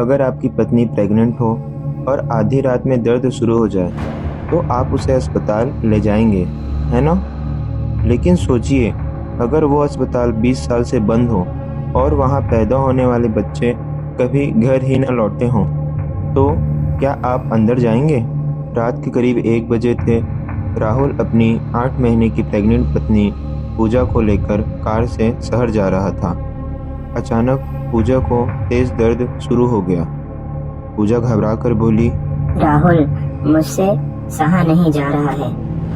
अगर आपकी पत्नी प्रेग्नेंट हो और आधी रात में दर्द शुरू हो जाए तो आप उसे अस्पताल ले जाएंगे, है ना? लेकिन सोचिए, अगर वो अस्पताल 20 साल से बंद हो और वहाँ पैदा होने वाले बच्चे कभी घर ही न लौटे हों, तो क्या आप अंदर जाएंगे? रात के करीब 1 बजे थे। राहुल अपनी 8 महीने की प्रेग्नेंट पत्नी पूजा को लेकर कार से शहर जा रहा था। अचानक पूजा को तेज दर्द शुरू हो गया। पूजा घबरा कर बोली, राहुल, मुझसे सहा नहीं जा रहा है।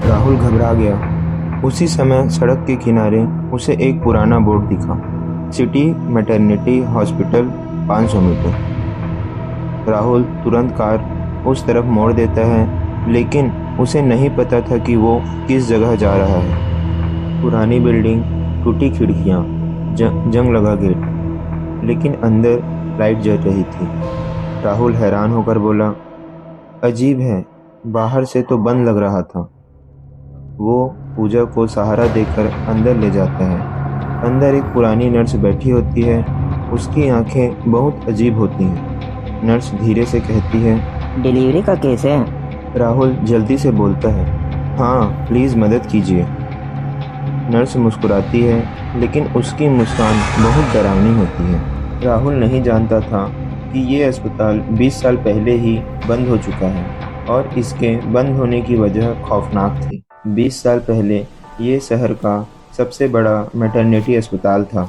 राहुल घबरा गया। उसी समय सड़क के किनारे उसे एक पुराना बोर्ड दिखा, city maternity hospital 500 metre. Rahul तुरंत कार उस तरफ मोड़ देता है, लेकिन उसे नहीं पता था कि वो किस जगह जा रहा है। पुरानी बिल्डिंग, टूटी खिड़कियाँ, जंग लगा गेट, लेकिन अंदर लाइट जल रही थी। राहुल हैरान होकर बोला, अजीब है, बाहर से तो बंद लग रहा था। वो पूजा को सहारा देकर अंदर ले जाता है। अंदर एक पुरानी नर्स बैठी होती है। उसकी आंखें बहुत अजीब होती हैं। नर्स धीरे से कहती है, डिलीवरी का केस है? राहुल जल्दी से बोलता है, हाँ प्लीज़ मदद कीजिए। नर्स मुस्कुराती है, लेकिन उसकी मुस्कान बहुत डरावनी होती है। राहुल नहीं जानता था कि ये अस्पताल 20 साल पहले ही बंद हो चुका है और इसके बंद होने की वजह खौफनाक थी। 20 साल पहले ये शहर का सबसे बड़ा मैटरनिटी अस्पताल था।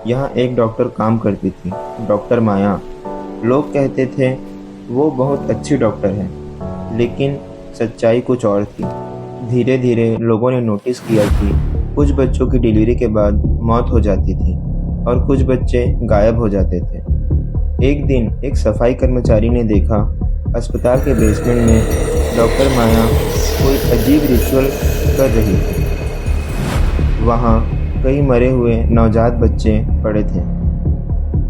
यहाँ एक डॉक्टर काम करती थी, डॉक्टर माया। लोग कहते थे वो बहुत अच्छी डॉक्टर है, लेकिन सच्चाई कुछ और थी। धीरे धीरे लोगों ने नोटिस किया कि कुछ बच्चों की डिलीवरी के बाद मौत हो जाती थी और कुछ बच्चे गायब हो जाते थे। एक दिन एक सफाई कर्मचारी ने देखा, अस्पताल के बेसमेंट में डॉक्टर माया कोई अजीब रिचुअल कर रही थी। वहाँ कई मरे हुए नवजात बच्चे पड़े थे।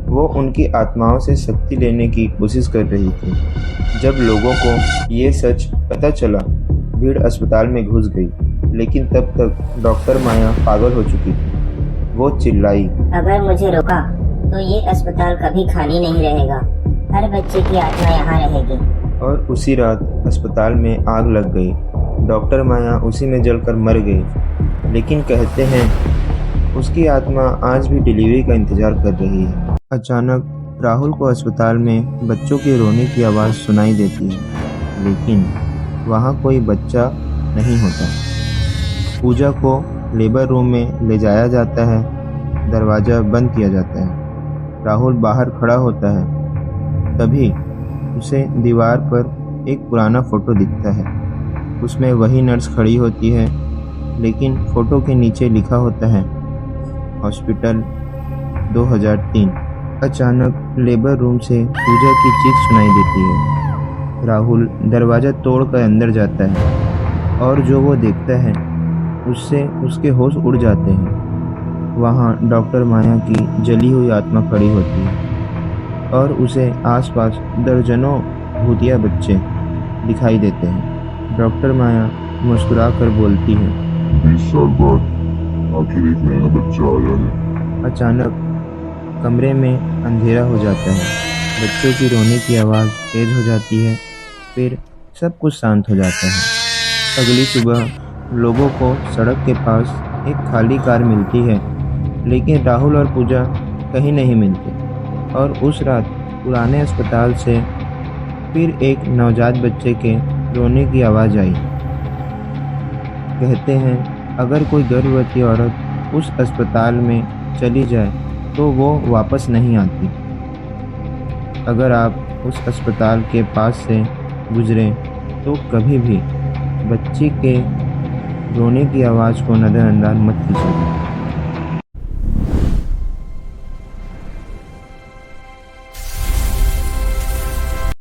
वो उनकी आत्माओं से शक्ति लेने की कोशिश कर रही थी। जब लोगों को ये सच पता चला, भीड़ अस्पताल में घुस गई, लेकिन तब तक डॉक्टर माया पागल हो चुकी थी। वो चिल्लाई, अगर मुझे रोका तो ये अस्पताल कभी खाली नहीं रहेगा। हर बच्चे की आत्मा यहाँ रहेगी। और उसी रात अस्पताल में आग लग गई। डॉक्टर माया उसी में जलकर मर गई, लेकिन कहते हैं उसकी आत्मा आज भी डिलीवरी का इंतजार कर रही है। अचानक राहुल को अस्पताल में बच्चों के रोने की आवाज़ सुनाई देती है, लेकिन वहाँ कोई बच्चा नहीं होता। पूजा को लेबर रूम में ले जाया जाता है। दरवाज़ा बंद किया जाता है। राहुल बाहर खड़ा होता है। तभी उसे दीवार पर एक पुराना फ़ोटो दिखता है। उसमें वही नर्स खड़ी होती है, लेकिन फ़ोटो के नीचे लिखा होता है हॉस्पिटल 2003। अचानक लेबर रूम से पूजा की चीख सुनाई देती है। राहुल दरवाज़ा तोड़कर अंदर जाता है और जो वो देखता है उससे उसके होश उड़ जाते हैं। वहाँ डॉक्टर माया की जली हुई आत्मा खड़ी होती है और उसे आसपास दर्जनों भूतिया बच्चे दिखाई देते हैं। डॉक्टर माया मुस्कुरा कर बोलती है, 20 साल बाद आखिर एक नया बच्चा आया है। अचानक कमरे में अंधेरा हो जाता है। बच्चों की रोने की आवाज़ तेज हो जाती है। फिर सब कुछ शांत हो जाता है। अगली सुबह लोगों को सड़क के पास एक खाली कार मिलती है, लेकिन राहुल और पूजा कहीं नहीं मिलते। और उस रात पुराने अस्पताल से फिर एक नवजात बच्चे के रोने की आवाज़ आई। कहते हैं अगर कोई गर्भवती औरत उस अस्पताल में चली जाए तो वो वापस नहीं आती। अगर आप उस अस्पताल के पास से गुजरें तो कभी भी बच्ची के रोने की आवाज़ को नज़रअंदाज मत कीजिए।